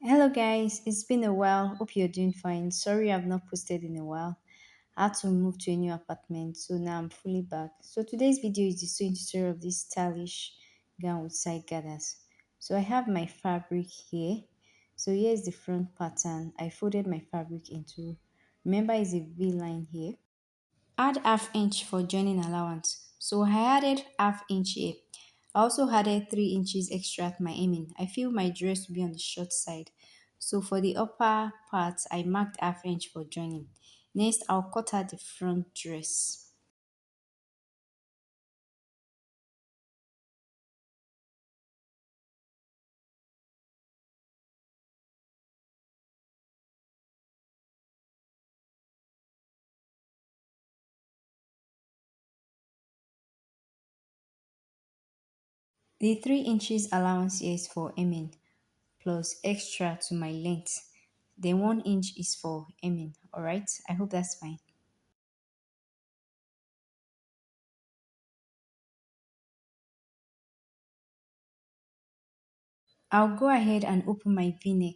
Hello guys, it's been a while. Hope you're doing fine. Sorry I've not posted in a while. I had to move to a new apartment, so now I'm fully back. So today's video is the sewing tutorial of this stylish gown with side gathers. So I have my fabric here. So here's the front pattern. I folded my fabric into, remember it's a V line here. Add half inch for joining allowance. So I added half inch here. I also added 3 inches extra at my hemming. I feel my dress will be on the short side. So for the upper part, I marked half inch for joining. Next, I'll cut out the front dress. The 3 inches allowance here is for hemming plus extra to my length. Then 1 inch is for hemming. Alright, I hope that's fine. I'll go ahead and open my V-neck.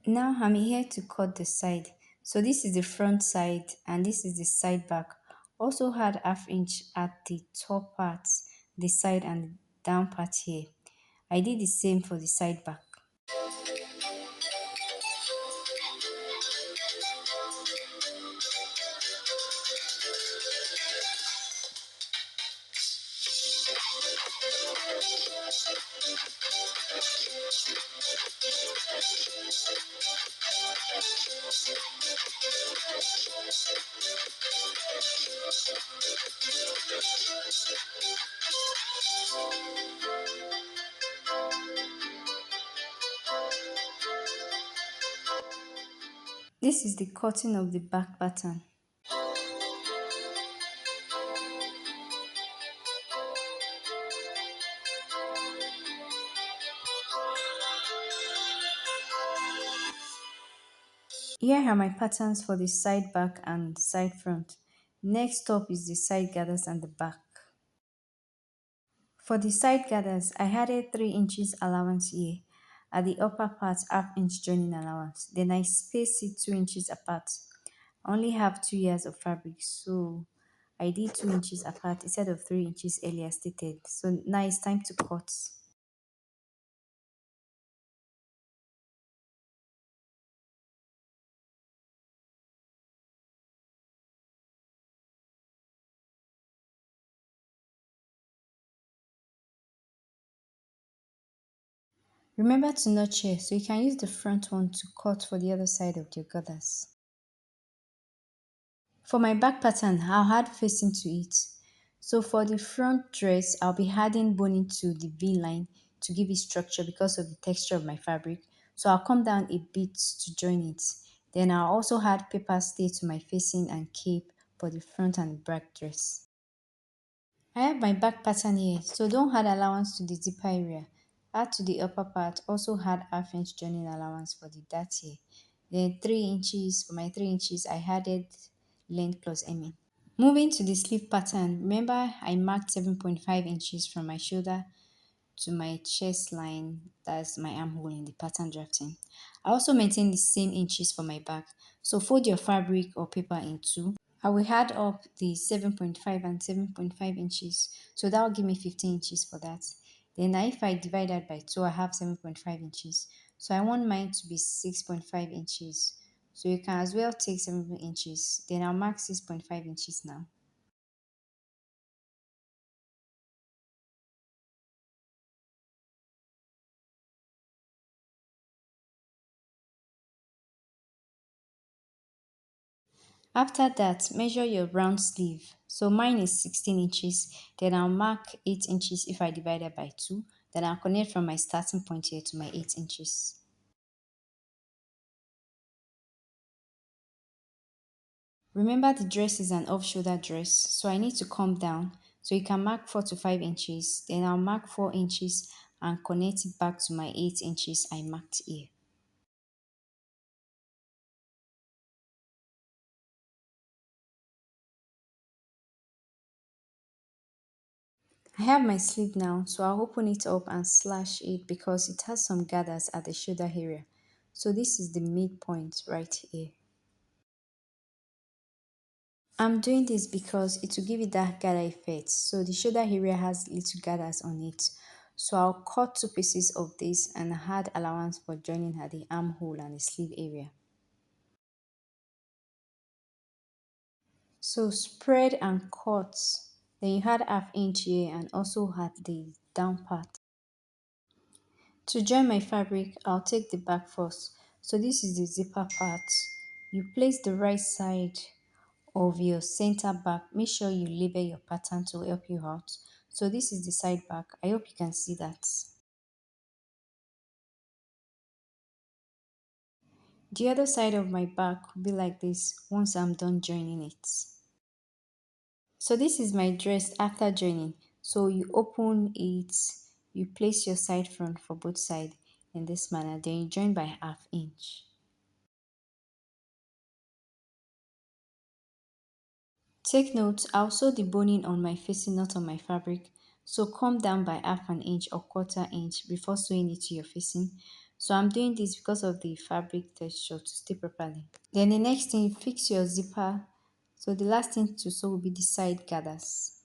Now I'm here to cut the side. So this is the front side and this is the side back. Also had half inch at the top part, the side and the down part here. I did the same for the side back. This is the cutting of the back pattern. Here are my patterns for the side back and side front. Next up is the side gathers and the back. For the side gathers, I added 3 inches allowance here. At the upper part, half inch joining allowance. Then I spaced it 2 inches apart. I only have 2 yards of fabric, so I did 2 inches apart instead of 3 inches earlier stated. So now it's time to cut. Remember to notch here so you can use the front one to cut for the other side of your gathers. For my back pattern, I'll add facing to it. So for the front dress, I'll be adding boning to the V line to give it structure because of the texture of my fabric. So I'll come down a bit to join it. Then I'll also add paper stay to my facing and cape for the front and back dress. I have my back pattern here, so don't add allowance to the zipper area. Add to the upper part, also add half inch joining allowance for the dart here. Then 3 inches, for my 3 inches, I added length plus hemming. Moving to the sleeve pattern, remember I marked 7.5 inches from my shoulder to my chest line, that's my armhole in the pattern drafting. I also maintain the same inches for my back. So fold your fabric or paper in two. I will add up the 7.5 and 7.5 inches. So that will give me 15 inches for that. Then if I divide that by 2, I have 7.5 inches. So I want mine to be 6.5 inches. So you can as well take 7 inches. Then I'll mark 6.5 inches now. After that, measure your round sleeve. So mine is 16 inches. Then I'll mark 8 inches if I divide it by 2. Then I'll connect from my starting point here to my 8 inches. Remember the dress is an off-shoulder dress, so I need to come down. So you can mark 4 to 5 inches. Then I'll mark 4 inches and connect it back to my 8 inches I marked here. I have my sleeve now, so I'll open it up and slash it because it has some gathers at the shoulder area. So this is the midpoint right here. I'm doing this because it will give it that gather effect. So the shoulder area has little gathers on it. So I'll cut two pieces of this and add allowance for joining at the armhole and the sleeve area. So spread and cut. Then you add half inch here and also add the down part. To join my fabric, I'll take the back first. So this is the zipper part. You place the right side of your center back. Make sure you label your pattern to help you out. So this is the side back. I hope you can see that. The other side of my back will be like this once I'm done joining it. So this is my dress after joining. So you open it, you place your side front for both sides in this manner, then you join by half inch. Take note, I'll sew the boning on my facing, not on my fabric. So come down by half an inch or quarter inch before sewing it to your facing. So I'm doing this because of the fabric texture to stay properly. Then the next thing, fix your zipper. So the last thing to sew will be the side gathers.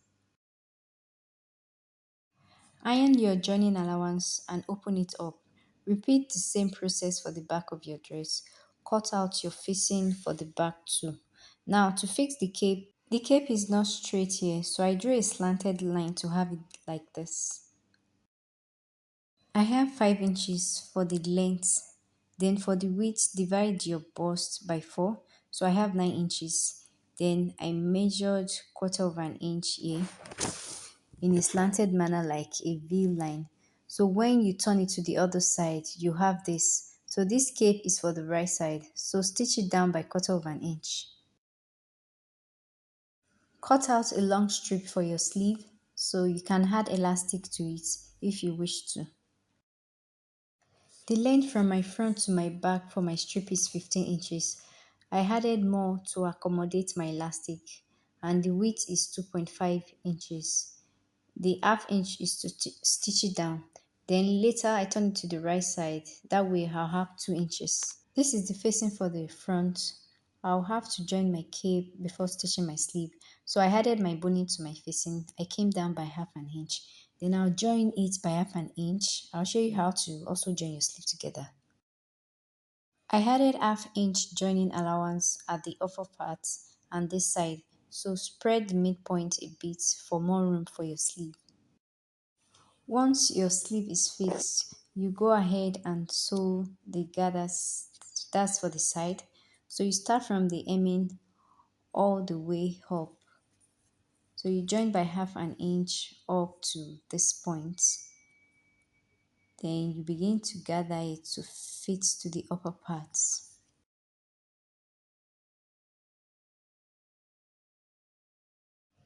Iron your joining allowance and open it up. Repeat the same process for the back of your dress. Cut out your facing for the back too. Now to fix the cape is not straight here, so I drew a slanted line to have it like this. I have 5 inches for the length. Then for the width, divide your bust by 4. So I have 9 inches. Then I measured quarter of an inch here in a slanted manner like a V line. So when you turn it to the other side, you have this. So this cape is for the right side. So stitch it down by quarter of an inch. Cut out a long strip for your sleeve so you can add elastic to it if you wish to. The length from my front to my back for my strip is 15 inches. I added more to accommodate my elastic and the width is 2.5 inches. The half inch is to stitch it down. Then later I turn it to the right side. That way I'll have 2 inches. This is the facing for the front. I'll have to join my cape before stitching my sleeve. So I added my boning to my facing. I came down by half an inch. Then I'll join it by half an inch. I'll show you how to also join your sleeve together. I added half inch joining allowance at the upper part and this side. So spread the midpoint a bit for more room for your sleeve. Once your sleeve is fixed, you go ahead and sew the gathers. That's for the side. So you start from the hemming all the way up. So you join by half an inch up to this point. Then you begin to gather it to fit to the upper parts.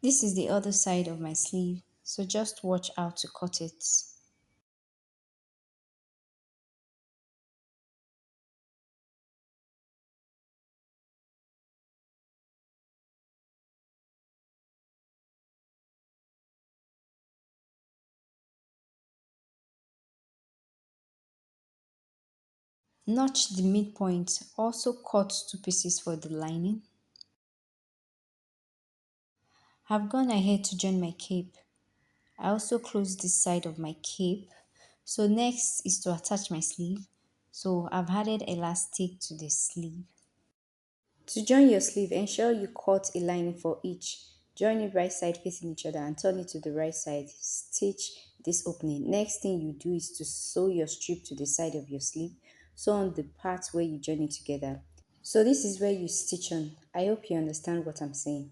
This is the other side of my sleeve, so just watch out to cut it. Notch the midpoint, also cut two pieces for the lining. I've gone ahead to join my cape. I also close this side of my cape. So next is to attach my sleeve. So I've added elastic to the sleeve. To join your sleeve, ensure you cut a line for each. Join it right side facing each other and turn it to the right side. Stitch this opening. Next thing you do is to sew your strip to the side of your sleeve. Sew on the part where you join it together. So this is where you stitch on. I hope you understand what I'm saying.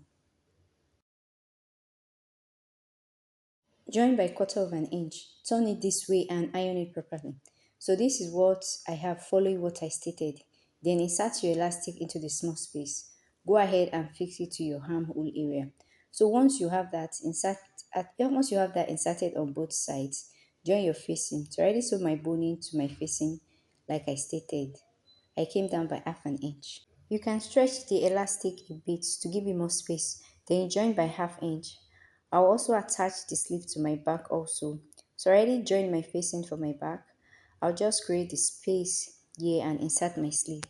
Join by quarter of an inch. Turn it this way and iron it properly. So this is what I have following what I stated. Then insert your elastic into the small space. Go ahead and fix it to your armhole area. So once you have that inserted on both sides, join your facing. To already sew my boning to my facing, like I stated, I came down by half an inch. You can stretch the elastic a bit to give it more space. Then you join by half inch. I'll also attach the sleeve to my back also. So I already joined my facing for my back. I'll just create the space here and insert my sleeve.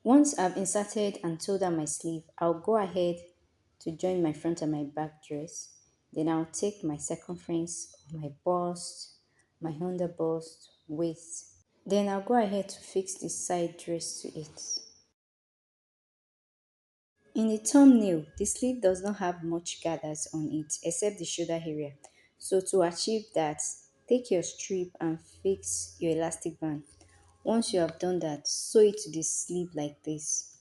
Once I've inserted and sewed down my sleeve, I'll go ahead to join my front and my back dress. Then I'll take my circumference of my bust, my under bust, waist. Then I'll go ahead to fix the side dress to it. In the thumbnail, the sleeve does not have much gathers on it except the shoulder area. So to achieve that, take your strip and fix your elastic band. Once you have done that, sew it to the sleeve like this.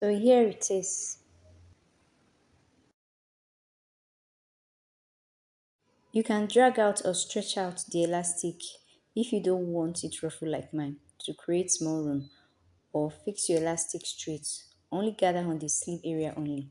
So here it is. You can drag out or stretch out the elastic if you don't want it ruffled like mine to create small room, or fix your elastic straight. Only gather on the sleeve area only.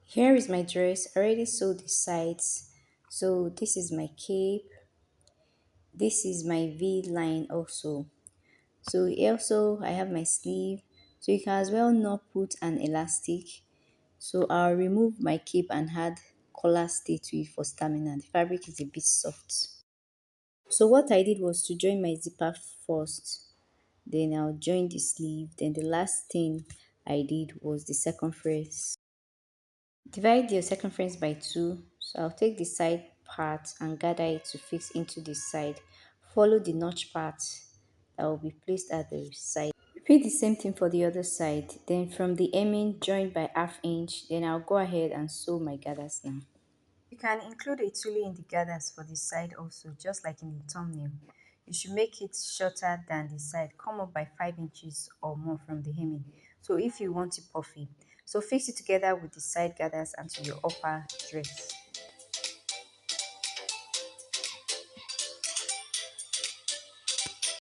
Here is my dress. I already sewed the sides. So this is my cape. This is my V line also. So also I have my sleeve. So you can as well not put an elastic. So I'll remove my cape and add collar stay to it for stamina. The fabric is a bit soft. So what I did was to join my zipper first. Then I'll join the sleeve. Then the last thing I did was the circumference. Divide your circumference by 2. So I'll take the side part and gather it to fix into the side. Follow the notch part that will be placed at the side. Repeat the same thing for the other side. Then from the hemming, join by half inch. Then I'll go ahead and sew my gathers now. You can include a tully in the gathers for the side also, just like in the thumbnail. You should make it shorter than the side. Come up by 5 inches or more from the hemming. So if you want it puffy. So fix it together with the side gathers and to your upper dress.